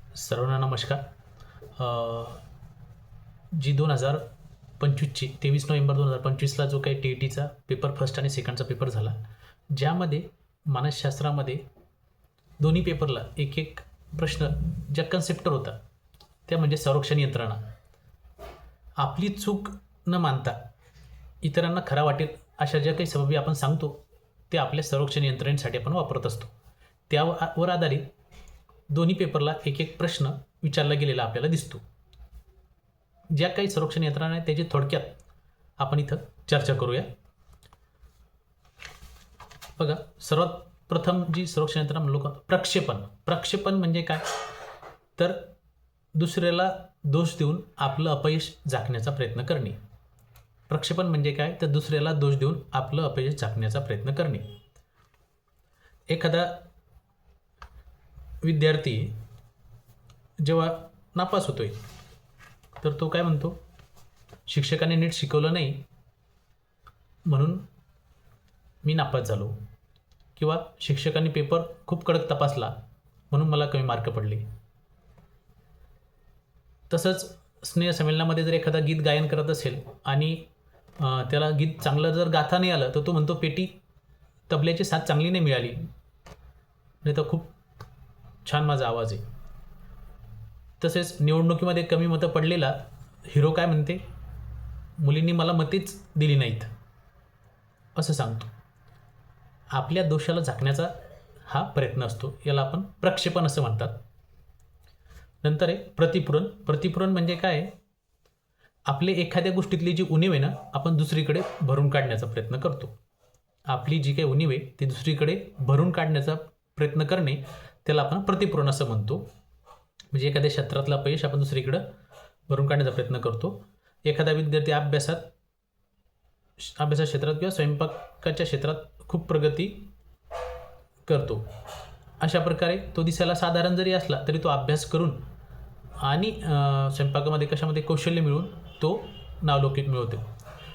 सर्वांना नमस्कार. जी 2025ची 23 नोव्हेंबर 2025ला जो काही TETचा पेपर फर्स्ट आणि सेकंडचा पेपर झाला, ज्यामध्ये मानसशास्त्रामध्ये दोन्ही पेपरला एक एक प्रश्न ज्या कन्सेप्टवर होता त्या म्हणजे संरक्षण यंत्रणा. आपली चूक न मानता इतरांना खरा वाटेल अशा ज्या काही सबबी आपण सांगतो ते आपल्या संरक्षण यंत्रणेसाठी आपण वापरत असतो. त्यावर आधारित दोन्ही पेपरला एक एक प्रश्न विचारला गेलेला आपल्याला दिसतो. ज्या काही संरक्षण यंत्रणा आहे त्याची थोडक्यात आपण इथं चर्चा करूया. बघा, सर्वात प्रथम जी संरक्षण यंत्रणा म्हणलो का, प्रक्षेपण म्हणजे काय, तर दुसऱ्याला दोष देऊन आपलं अपयश झाकण्याचा प्रयत्न करणे. प्रक्षेपण म्हणजे काय, तर दुसऱ्याला दोष देऊन आपलं अपयश झाकण्याचा प्रयत्न करणे. एखादा विद्यार्थी जेव्हा नापास होतोय तर तो काय म्हणतो, शिक्षकाने नीट शिकवलं नाही म्हणून मी नापास झालो, किंवा शिक्षकांनी पेपर खूप कडक तपासला म्हणून मला कमी मार्क पडले. तसंच स्नेहसंमेलनामध्ये जर एखादा गीत गायन करत असेल आणि त्याला गीत चांगलं जर गाता नाही आलं तर तो म्हणतो पेटी तबल्याची साथ चांगली नाही मिळाली, नाही तर खूप छान माझा आवाज आहे. तसेच निवडणुकीमध्ये कमी मतं पडलेला हिरो काय म्हणते, मुलींनी मला मतेच दिली नाहीत असं सांगतो. आपल्या दोषाला झाकण्याचा हा प्रयत्न असतो, याला आपण प्रक्षेपण असं म्हणतात. नंतर आहे प्रतिपुरण म्हणजे काय, आपले एखाद्या गोष्टीतली जी उणीव आहे ना, आपण दुसरीकडे भरून काढण्याचा प्रयत्न करतो. आपली जी काही उणीव आहे ती दुसरीकडे भरून काढण्याचा प्रयत्न करणे, त्याला आपण प्रतिपुरण असं म्हणतो. म्हणजे एखाद्या क्षेत्रातलं अपयश आपण दुसरीकडं भरून काढण्याचा प्रयत्न करतो. एखादा विद्यार्थी अभ्यासात क्षेत्रात किंवा स्वयंपाकाच्या क्षेत्रात खूप प्रगती करतो. अशा प्रकारे तो दिसायला साधारण जरी असला तरी तो अभ्यास करून आणि स्वयंपाकामध्ये कशामध्ये कौशल्य मिळवून तो नावलौकिक मिळवतो.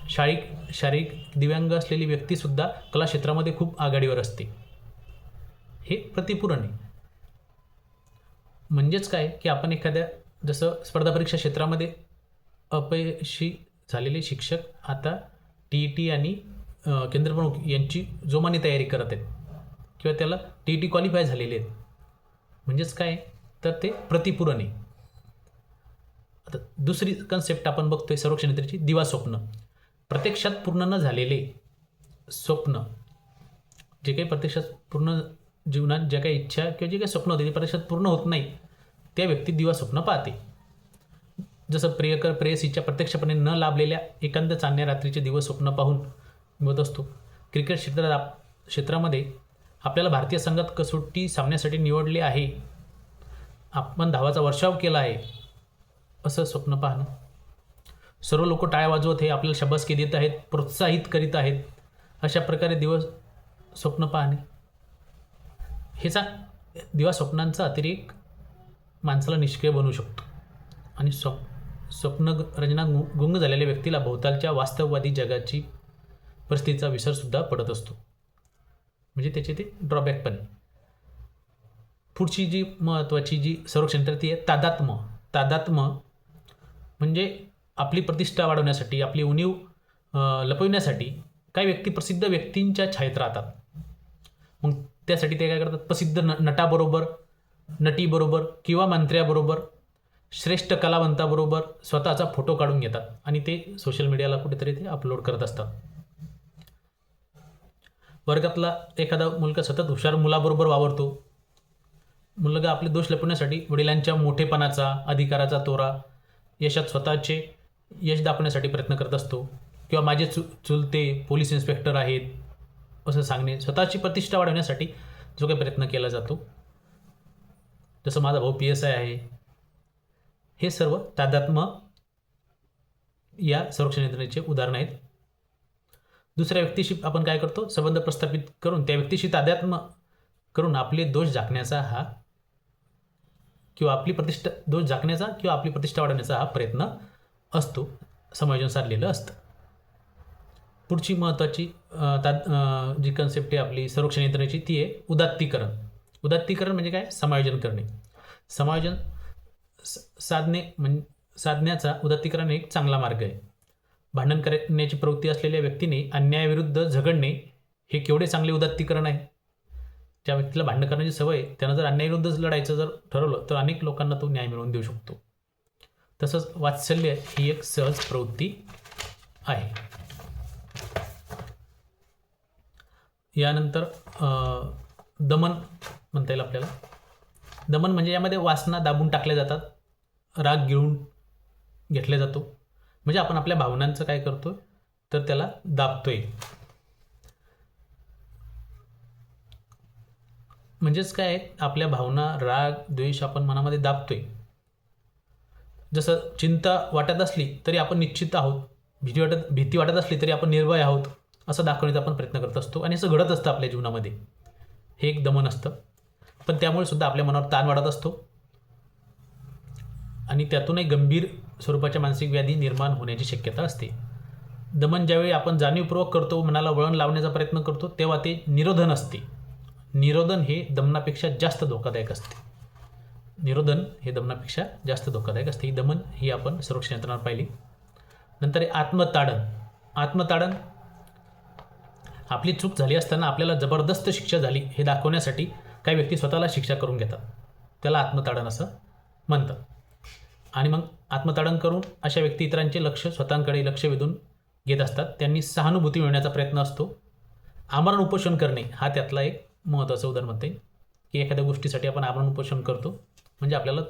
शारीरिक दिव्यांग असलेली व्यक्तीसुद्धा कला क्षेत्रामध्ये खूप आघाडीवर असते. हे प्रतिपुरण आहे. म्हणजेच काय की आपण एखाद्या, जसं स्पर्धा परीक्षा क्षेत्रामध्ये अपयशी झालेले शिक्षक आता TET आणि केंद्रप्रमुख यांची जोमाने तयारी करत आहेत किंवा त्याला TET क्वालिफाय झालेले आहेत. म्हणजेच काय, तर ते प्रतिपुरण आहे. आता दुसरी कन्सेप्ट आपण बघतोय संरक्षण यंत्रणेची, दिवा स्वप्न. प्रत्यक्षात पूर्ण न झालेले स्वप्न, जे काही प्रत्यक्षात पूर्ण जीवनात ज्या काही इच्छा किंवा जे काही स्वप्न होते ते प्रत्यक्षात पूर्ण होत नाही, त्या व्यक्ती दिवा स्वप्न पाहते. जसं प्रियकर प्रेयसीच्या प्रत्यक्षपणे न लाभलेल्या एकांत चांदण्या रात्रीचे दिवस स्वप्न पाहून मिळत असतो. क्रिकेट क्षेत्रामध्ये आपल्याला भारतीय संघात कसोटी सामन्यासाठी निवडले आहे, आपण धावाचा वर्षाव केला आहे असं स्वप्न पाहणं. सर्व लोक टाळ्या वाजवत हे आपल्याला शाबासकी देत आहेत, प्रोत्साहित करीत आहेत, अशा प्रकारे दिवस स्वप्न पाहणे. ह्याचा दिवा स्वप्नांचा अतिरेक माणसाला निष्क्रिय बनवू शकतो आणि स्वप्न रचना गुंग झालेल्या व्यक्तीला भोवतालच्या वास्तववादी जगाची परिस्थितीचा विसरसुद्धा पडत असतो. म्हणजे त्याचे ते ड्रॉबॅक पण. पुढची जी महत्त्वाची जी संरक्षण यंत्रणा ती आहे तादात्म्य. म्हणजे आपली प्रतिष्ठा वाढवण्यासाठी, आपली उणीव लपविण्यासाठी काही व्यक्ती प्रसिद्ध व्यक्तींच्या छायेत राहतात. मग त्यासाठी ते काय करतात, प्रसिद्ध नटाबरोबर, नटीबरोबर किंवा मंत्र्याबरोबर, श्रेष्ठ कलावंताबरोबर स्वतःचा फोटो काढून घेतात आणि ते सोशल मीडियाला कुठेतरी ते अपलोड करत असतात. वर्गातला एखादा मुलगा सतत हुशार मुलाबरोबर वावरतो. मुलगा आपले दोष लपवण्यासाठी वडिलांच्या मोठेपणाचा, अधिकाराचा तोरा, यशात स्वतःचे यश दाखवण्यासाठी प्रयत्न करत असतो. किंवा माझे चुलते पोलीस इन्स्पेक्टर आहेत असं सांगणे, स्वतःची प्रतिष्ठा वाढवण्यासाठी जो काही प्रयत्न केला जातो. जसं माझा भाऊ PSI आहे. हे सर्व तादात्म्य या संरक्षण यंत्रणेचे उदाहरण आहेत. दुसऱ्या व्यक्तीशी आपण काय करतो, संबंध प्रस्थापित करून त्या व्यक्तीशी तादात्म्य करून आपले दोष झाकण्याचा हा किंवा आपली प्रतिष्ठा वाढवण्याचा हा प्रयत्न असतो, समायोजन साधलेलं असतं. पुढची महत्त्वाची जी कन्सेप्ट आहे आपली संरक्षण यंत्रणेची ती आहे उदात्तीकरण. उदात्तीकरण म्हणजे काय, समायोजन करणे. साधण्याचा उदात्तीकरण एक चांगला मार्ग आहे. भांडण करण्याची प्रवृत्ती असलेल्या व्यक्तीने अन्यायाविरुद्ध झगडणे हे केवढे चांगले उदात्तीकरण आहे. ज्या व्यक्तीला भांडण करण्याची सवय आहे, त्यानं जर अन्यायाविरुद्ध लढायचं जर ठरवलं तर अनेक लोकांना तो न्याय मिळवून देऊ शकतो. तसंच वात्सल्य ही एक सहज प्रवृत्ती आहे. यानंतर दमन म्हणता येईल आपल्याला. दमन म्हणजे यामध्ये वासना दाबून टाकल्या जातात, राग गिळून घेतला जातो. म्हणजे आपण आपल्या भावनांचं काय करतो तर त्याला दाबतोय. म्हणजेच काय, आपल्या भावना, राग, द्वेष आपण मनामध्ये दाबतोय. जसं चिंता वाटत असली तरी आपण निश्चित आहोत, भीती वाटत असली तरी आपण निर्भय आहोत असं दाखवण्याचा आपण प्रयत्न करत असतो. आणि असं घडत असतं आपल्या जीवनामध्ये. हे एक दमन असतं. पण त्यामुळे सुद्धा आपल्या मनावर ताण वाढत असतो आणि त्यातूनही गंभीर स्वरूपाच्या मानसिक व्याधी निर्माण होण्याची शक्यता असते. दमन ज्यावेळी आपण जाणीवपूर्वक करतो, मनाला वळण लावण्याचा प्रयत्न करतो, तेव्हा ते निरोधन असते. निरोधन हे दमनापेक्षा जास्त धोकादायक असते. निरोधन हे दमनापेक्षा जास्त धोकादायक असते. ही दमन ही आपण संरक्षण यंत्रणा पाहिली. नंतर आहे आत्मताडन. आत्मताडन आपली चूक झाली असताना आपल्याला जबरदस्त शिक्षा झाली हे दाखवण्यासाठी काही व्यक्ती स्वतःला शिक्षा करून घेतात. त्याला आत्मताडन असं म्हणतात. आणि मग आत्मताडन करून अशा व्यक्ती इतरांचे लक्ष स्वतःकडे लक्ष वेधून घेत असतात. त्यांनी सहानुभूती मिळवण्याचा प्रयत्न असतो. आमरण उपोषण करणे हा त्यातला एक महत्त्वाचं उदाहरण म्हणते की एखाद्या गोष्टीसाठी आपण आमरण उपोषण करतो म्हणजे आपल्याला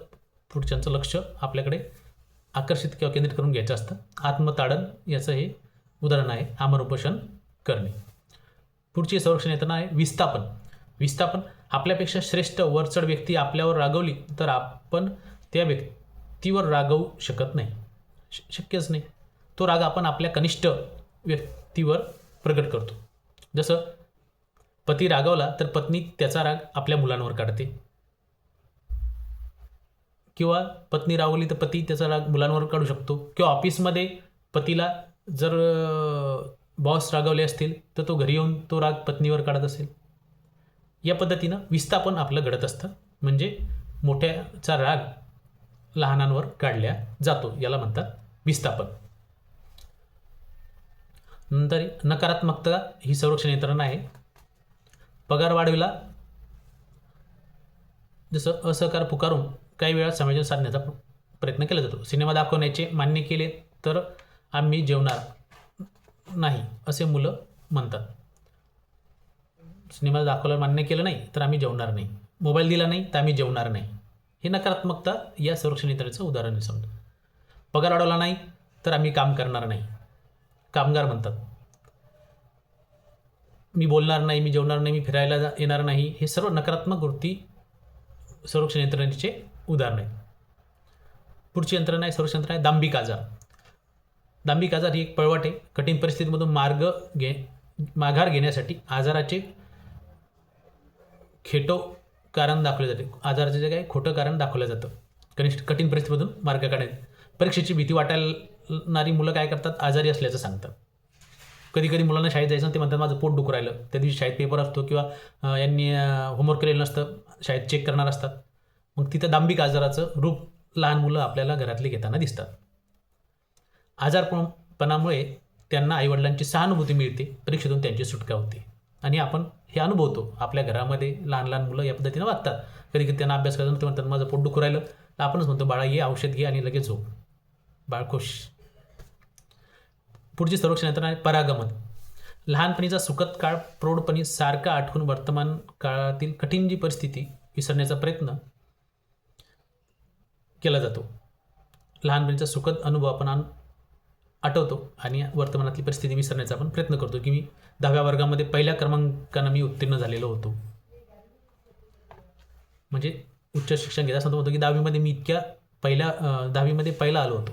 पुढच्यांचं लक्ष आपल्याकडे आकर्षित किंवा केंद्रित करून घ्यायचं असतं. आत्मताडन याचं हे उदाहरण आहे, आमरण उपोषण करणे. पुढची संरक्षण यंत्रणा आहे विस्थापन. विस्थापन आपल्यापेक्षा श्रेष्ठ वरचढ व्यक्ती आपल्यावर रागवली तर आपण त्या व्यक्तीवर रागवू शकत नाही, शक्यच नाही. तो राग आपण आपल्या कनिष्ठ व्यक्तीवर प्रगट करतो. जसं पती रागावला तर पत्नी त्याचा राग आपल्या मुलांवर काढते, किंवा पत्नी रागवली तर पती त्याचा राग मुलांवर काढू शकतो. किंवा ऑफिसमध्ये पतीला जर बॉस रागवले असतील तर तो घरी येऊन तो राग पत्नीवर काढत असेल. या पद्धतीनं विस्थापन आपलं घडत असतं. म्हणजे मोठ्याचा राग लहानांवर काढल्या जातो, याला म्हणतात विस्थापन. नंतर नकारात्मकता ही संरक्षण यंत्रणा आहे. पगार वाढविला, जसं असहकार पुकारून काही वेळा समायोजन साधण्याचा प्रयत्न केला जातो. सिनेमा दाखवण्याचे मान्य केले तर आम्ही जेवणार नाही असे मुलं म्हणतात. सिनेमा दाखवला मान्य केलं नाही तर आम्ही जेवणार नाही, मोबाईल दिला नाही तर आम्ही जेवणार नाही. हे नकारात्मकता या संरक्षण यंत्रणेचं उदाहरण समजा. पगार वाढवला नाही तर आम्ही काम करणार नाही, कामगार म्हणतात. मी बोलणार नाही, मी जेवणार नाही, मी फिरायला येणार नाही. हे सर्व नकारात्मक वृत्ती संरक्षण यंत्रणेचे उदाहरण आहे. पुढची यंत्रणा आहे संरक्षण यंत्रणा आहे दांभिक आजार. दांभिक आजार ही एक पळवाट आहे. कठीण परिस्थितीमधून माघार घेण्यासाठी आजाराचे खेटो कारण दाखवले जाते. आजाराचे जे काही खोटं कारण दाखवलं जातं कठीण परिस्थितीमधून मार्ग काढण्यात. परीक्षेची भीती वाटायणारी मुलं काय करतात, आजारी असल्याचं सांगतात. कधी कधी मुलांना शाळेत जायचं, ते म्हणतात माझं पोट दुखू राहिलं. त्या दिवशी शाळेत पेपर असतो किंवा यांनी होमवर्क केलेलं नसतं, शाळेत चेक करणार असतात. मग तिथं दांभिक आजाराचं रूप लहान मुलं आपल्याला घरातले घेताना दिसतात. आजारपणामुळे त्यांना आईवडिलांची सहानुभूती मिळते, परीक्षेतून त्यांची सुटका होते. आणि आपण हे अनुभवतो. आपल्या घरामध्ये लहान लहान मुलं या पद्धतीनं वागतात. कधी कधी त्यांना अभ्यास करायचं ते म्हणतात माझं पोट दुखू राहिलं, तर आपणच म्हणतो बाळा ये औषध घे आणि लगेच झोप, बाळ खुश. पुढची संरक्षण यंत्रणा आहे परागमन. लहानपणीचा सुखद काळ प्रौढपणी सारखा आठवून वर्तमान काळातील कठीण जी परिस्थिती विसरण्याचा प्रयत्न केला जातो. लहानपणीचा सुखद अनुभव आपण आठवतो आणि वर्तमानातली परिस्थिती विसरण्याचा आपण प्रयत्न करतो. की मी 10व्या वर्गामध्ये पहिल्या क्रमांकानं मी उत्तीर्ण झालेलो होतो. म्हणजे उच्च शिक्षण घेत असताना होतो की 10वीमध्ये मी इतक्या 10वीमध्ये पहिला आलो होतो.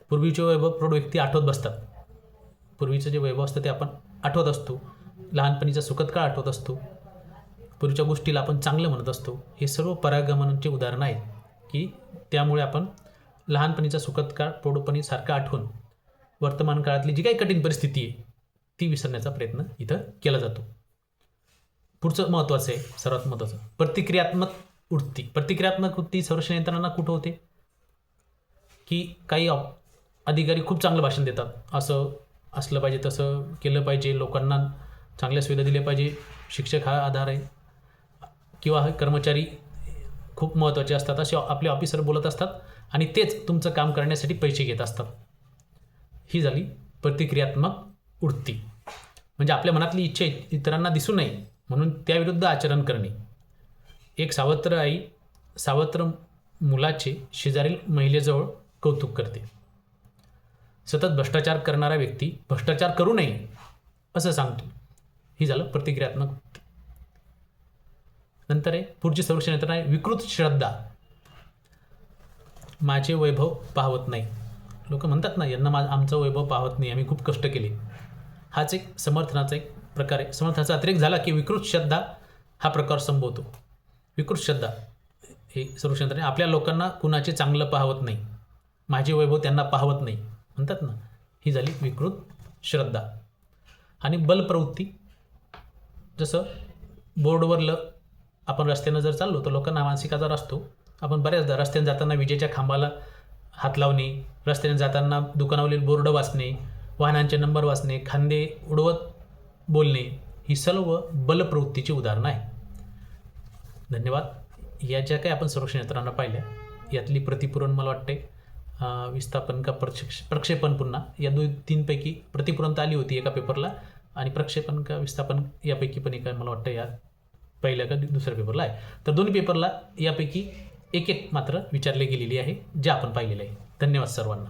पूर्वीचे वैभव प्रौढ व्यक्ती आठवत बसतात. पूर्वीचं जे वैभव असतं ते आपण आठवत असतो. लहानपणीचा सुखद काळ आठवत असतो. पूर्वीच्या गोष्टीला आपण चांगलं म्हणत असतो. हे सर्व परागमनाचे उदाहरण आहेत की त्यामुळे आपण लहानपणीचा सुखद काळ प्रौढपणी सारखा आठवून वर्तमान काळातली जी काही कठीण परिस्थिती आहे ती विसरण्याचा प्रयत्न इथं केला जातो. पुढचं महत्त्वाचं आहे, सर्वात महत्त्वाचं प्रतिक्रियात्मक उठती. प्रतिक्रियात्मक वृत्ती संरक्षण यंत्रणा कुठं होते की काही अधिकारी खूप चांगलं भाषण देतात, असं असलं पाहिजे, तसं केलं पाहिजे, लोकांना चांगल्या सुविधा दिल्या पाहिजे, शिक्षक हा आधार आहे, किंवा कर्मचारी खूप महत्त्वाचे असतात असे आपले ऑफिसर बोलत असतात आणि तेच तुमचं काम करण्यासाठी पैसे घेत असतात. ही झाली प्रतिक्रियात्मक वृत्ती. म्हणजे आपल्या मनातली इच्छा इतरांना दिसू नये म्हणून त्याविरुद्ध आचरण करणे. एक सावत्र आई सावत्र मुलाचे शेजारील महिलेजवळ कौतुक करते. सतत भ्रष्टाचार करणारा व्यक्ती भ्रष्टाचार करू नये असं सांगतो. ही झालं प्रतिक्रियात्मक वृत्ती. नंतर आहे पुढची संरक्षण यंत्रणा आहे विकृत श्रद्धा. माझे वैभव पाहवत नाही. लोक म्हणतात ना, यांना आमचं वैभव पाहवत नाही, आम्ही खूप कष्ट केले. हाच एक समर्थनाचा एक प्रकार आहे. समर्थनाचा अतिरेक झाला की विकृत श्रद्धा हा प्रकार संभवतो. विकृत श्रद्धा हे संरक्षण यंत्रणा आपल्या लोकांना कुणाचे चांगलं पाहवत नाही, माझे वैभव त्यांना पाहवत नाही म्हणतात ना, ही झाली विकृत श्रद्धा. आणि बलप्रवृत्ती, जसं बोर्डवरलं आपण रस्त्यानं जर चाललो तर लोकांना मानसिक आजार असतो. आपण बऱ्याचदा रस्त्याने जाताना विजेच्या खांबाला हात लावणे, रस्त्याने जाताना दुकानावरील बोर्ड वाचणे, वाहनांचे नंबर वाचणे, खांदे उडवत बोलणे, ही सर्व बलप्रवृत्तीची उदाहरणं आहे. धन्यवाद. या ज्या काही आपण संरक्षण यंत्रणा पाहिल्या यातली प्रतिपूरण मला वाटते विस्थापन का प्रक्षेपण, पुन्हा या 2-3 प्रतिपूरण तर आली होती एका पेपरला, आणि प्रक्षेपण का विस्थापन यापैकी पण एका मला वाटतं या पहिल्या का दुसऱ्या पेपरला आहे. तर दोन्ही पेपरला यापैकी एक मात्र विचारले गेलेली आहे, जे आपण पाहिलेले आहे. धन्यवाद सर्वांना.